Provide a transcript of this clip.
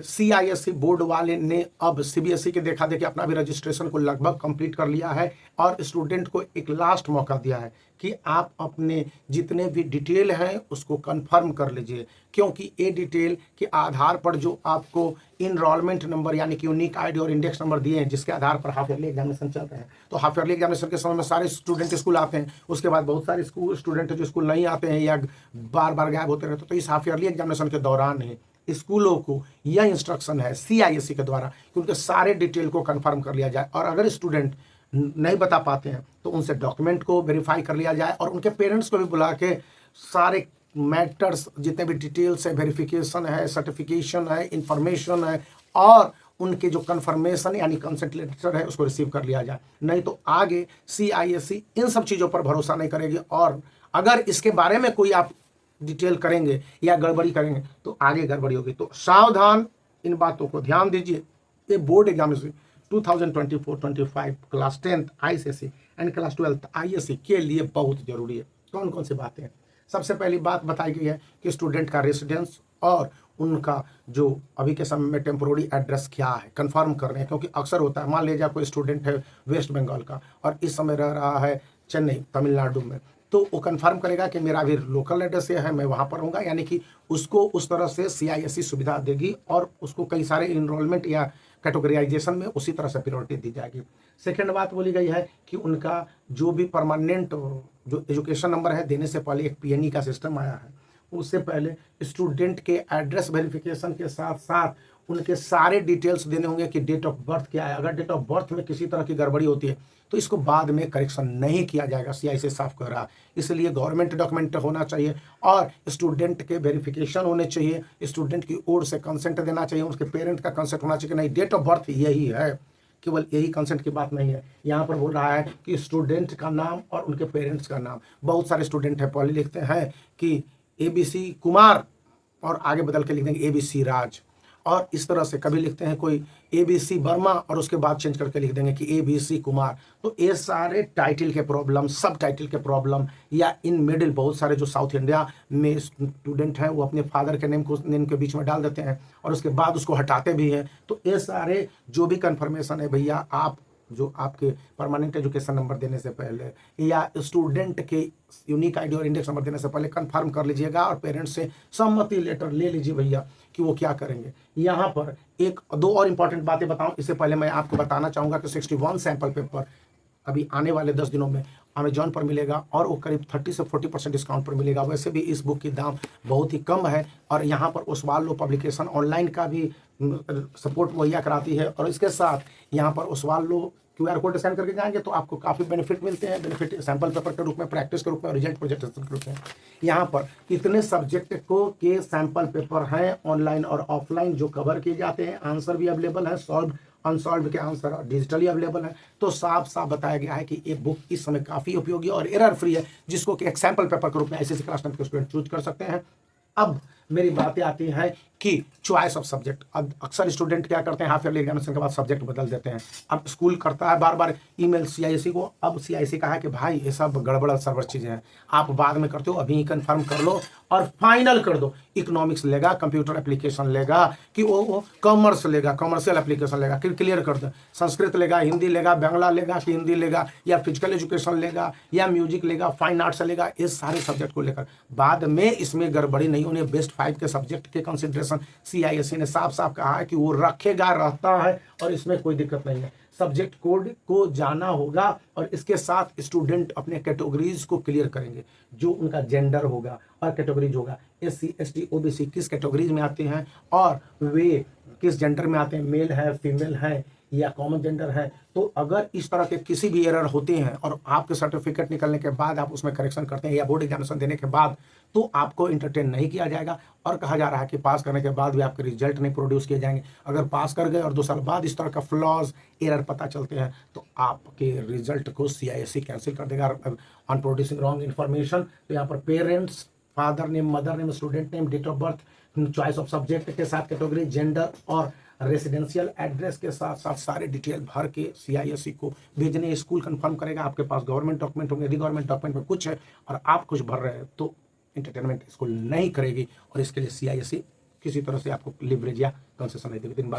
CISC board वाले ने अब सीबीएसई के देखा देखी अपना भी रजिस्ट्रेशन को लगभग कंप्लीट कर लिया है और स्टूडेंट को एक लास्ट मौका दिया है कि आप अपने जितने भी डिटेल हैं उसको कंफर्म कर लीजिए, क्योंकि ये डिटेल के आधार पर जो आपको इनरोलमेंट नंबर यानी कि यूनिक आईडी और इंडेक्स नंबर दिए हैं, जिसके आधार पर हाफ ईयरली एग्जामिनेशन चल रहे हैं। तो हाफ ईयरली एग्जामिनेशन के समय में सारे स्टूडेंट स्कूल आते हैं, उसके बाद बहुत सारे स्टूडेंट जो स्कूल नहीं आते हैं या बार बार गायब होते रहते हैं। तो इस हाफ ईयरली एग्जामिनेशन के दौरान ही स्कूलों को यह इंस्ट्रक्शन है सीआईएससी के द्वारा कि उनके सारे डिटेल को कंफर्म कर लिया जाए, और अगर स्टूडेंट नहीं बता पाते हैं तो उनसे डॉक्यूमेंट को वेरीफाई कर लिया जाए और उनके पेरेंट्स को भी बुला के सारे मैटर्स जितने भी डिटेल्स है, वेरिफिकेशन है, सर्टिफिकेशन है, इंफॉर्मेशन है और उनके जो कंफर्मेशन यानी कंसेंट लेटर है उसको रिसीव कर लिया जाए। नहीं तो आगे सीआईएससी इन सब चीज़ों पर भरोसा नहीं करेगी, और अगर इसके बारे में कोई आप डिटेल करेंगे या गड़बड़ी करेंगे तो आगे गड़बड़ी होगी। तो सावधान, इन बातों को ध्यान दीजिए। ये board examination 2024-25 class 10th ICSE and class 12th ISC के लिए बहुत जरूरी है। कौन कौन सी बातें हैं? सबसे पहली बात बताई गई है कि स्टूडेंट का रेसिडेंस और उनका जो अभी के समय में टेम्पोररी एड्रेस क्या है कंफर्म कर रहे हैं, क्योंकि अक्सर होता है मान लीजिए कोई स्टूडेंट है वेस्ट बंगाल का और इस समय रह रहा है चेन्नई तमिलनाडु में, तो वो कंफर्म करेगा कि मेरा भी लोकल एड्रेस ये है, मैं वहाँ पर रहूँगा, यानी कि उसको उस तरह से सीआईएससी सुविधा देगी और उसको कई सारे इनरोलमेंट या कैटेगराइजेशन में उसी तरह से प्रायोरिटी दी जाएगी। सेकेंड बात बोली गई है कि उनका जो भी परमानेंट जो एजुकेशन नंबर है देने से पहले एक पीएनई का सिस्टम आया है, उससे पहले स्टूडेंट के एड्रेस वेरिफिकेशन के साथ साथ उनके सारे डिटेल्स देने होंगे कि डेट ऑफ बर्थ क्या है। अगर डेट ऑफ बर्थ में किसी तरह की गड़बड़ी होती है तो इसको बाद में करेक्शन नहीं किया जाएगा, सीआईएससी साफ कर रहा है। इसलिए गवर्नमेंट डॉक्यूमेंट होना चाहिए और स्टूडेंट के वेरिफिकेशन होने चाहिए, स्टूडेंट की ओर से कंसेंट देना चाहिए, उसके पेरेंट का कंसेंट होना चाहिए, नहीं डेट ऑफ बर्थ यही है, केवल यही कंसेंट की बात नहीं है। यहाँ पर बोल रहा है कि स्टूडेंट का नाम और उनके पेरेंट्स का नाम। बहुत सारे स्टूडेंट है पहले लिखते हैं कि एबीसी कुमार और आगे बदल के लिख देंगे एबीसी राज, और इस तरह से कभी लिखते हैं कोई एबीसी वर्मा और उसके बाद चेंज करके लिख देंगे कि एबीसी कुमार। तो ये सारे टाइटल के प्रॉब्लम, सब टाइटल के प्रॉब्लम, या इन मिडिल बहुत सारे जो साउथ इंडिया में स्टूडेंट हैं वो अपने फादर के नेम के बीच में डाल देते हैं और उसके बाद उसको हटाते भी हैं। तो ये सारे जो भी कंफर्मेशन है भैया, आप जो आपके परमानेंट एजुकेशन नंबर देने से पहले या स्टूडेंट के यूनिक आईडी और इंडेक्स नंबर देने से पहले कंफर्म कर लीजिएगा और पेरेंट्स से सम्मति लेटर ले लीजिए भैया कि वो क्या करेंगे। यहाँ पर एक दो और इम्पॉर्टेंट बातें बताऊं, इससे पहले मैं आपको बताना चाहूँगा कि 61 सैंपल पेपर अभी आने वाले 10 दिनों में अमेजॉन पर मिलेगा और वो करीब 30 से 40% डिस्काउंट पर मिलेगा। वैसे भी इस बुक की दाम बहुत ही कम है और यहाँ पर ओसवाल पब्लिकेशन ऑनलाइन का भी सपोर्ट मुहैया कराती है, और इसके साथ यहाँ पर ओसवाल QR कोड स्कैन करके जाएंगे तो आपको काफ़ी बेनिफिट मिलते हैं। बेनिफिट सैंपल पेपर के रूप में, प्रैक्टिस के रूप में और रिजल्ट प्रोजेक्टेशन के रूप में। यहाँ पर कितने सब्जेक्ट को के सैंपल पेपर हैं ऑनलाइन और ऑफलाइन जो कवर किए जाते हैं, आंसर भी अवेलेबल है, सॉल्व अनसॉल्व के आंसर डिजिटली अवेलेबल है। तो साफ साफ बताया गया है कि ये बुक इस समय काफ़ी उपयोगी और एरर फ्री है, जिसको कि एक सैंपल पेपर के रूप में ऐसे क्लास 10 के स्टूडेंट चूज कर सकते हैं। अब मेरी बातें आती हैं कि चॉइस ऑफ सब्जेक्ट। अब अक्सर स्टूडेंट क्या करते हैं हाफ ईयरली एग्जामिनेशन के बाद सब्जेक्ट बदल देते हैं। अब स्कूल करता है बार बार ईमेल सीआईएससी को, अब सीआईएससी कहा है कि भाई ये सब गड़बड़ सर्वर चीज़ें हैं, आप बाद में करते हो, अभी कंफर्म कर लो और फाइनल कर दो। इकोनॉमिक्स लेगा, कंप्यूटर एप्लीकेशन लेगा कि वो कॉमर्स लेगा, कॉमर्शियल एप्लीकेशन लेगा, फिर क्लियर कर दो। संस्कृत लेगा, हिंदी लेगा, बांग्ला लेगा कि हिंदी लेगा, या फिजिकल एजुकेशन लेगा, या म्यूजिक लेगा, फाइन आर्ट्स लेगा, इस सारे सब्जेक्ट को लेकर बाद में इसमें गड़बड़ी नहीं होनी। बेस्ट 5 के सब्जेक्ट के कंसिडरेशन सीआईएससी ने साफ साफ कहा है कि वो रखेगा, रहता है और इसमें कोई दिक्कत नहीं है। सब्जेक्ट कोड को जाना होगा और इसके साथ स्टूडेंट अपने कैटेगरीज को क्लियर करेंगे, जो उनका जेंडर होगा और कैटेगरीज होगा, एससी एसटी ओबीसी किस कैटेगरीज में आते हैं और वे किस जेंडर में आते हैं, मेल है, फीमेल है या कॉमन जेंडर है। तो अगर इस तरह के किसी भी एरर होते हैं और आपके सर्टिफिकेट निकलने के बाद आप उसमें करेक्शन करते हैं या बोर्ड एग्जामिनेशन देने के बाद, तो आपको इंटरटेन नहीं किया जाएगा और कहा जा रहा है कि पास करने के बाद भी आपके रिजल्ट नहीं प्रोड्यूस किए जाएंगे। अगर पास कर गए और 2 साल बाद इस तरह का फ्लॉज एरर पता चलते हैं तो आपके रिजल्ट को सीआईएससी कैंसिल कर देगा ऑन प्रोड्यूसिंग रॉन्ग इन्फॉर्मेशन। तो यहाँ पर parents, father name, mother name, student name, date of birth, choice of subject के साथ कैटेगरी, जेंडर और रेसिडेंशियल एड्रेस के साथ साथ सारे डिटेल भर के सीआईएससी को भेजने। स्कूल कंफर्म करेगा, आपके पास गवर्नमेंट डॉक्यूमेंट होंगे, यदि गवर्नमेंट डॉक्यूमेंट में कुछ है और आप कुछ भर रहे हैं तो एंटरटेनमेंट स्कूल नहीं करेगी और इसके लिए सीआईएससी किसी तरह से आपको लिवरेज या कंसेशन नहीं देगी। दिन बाद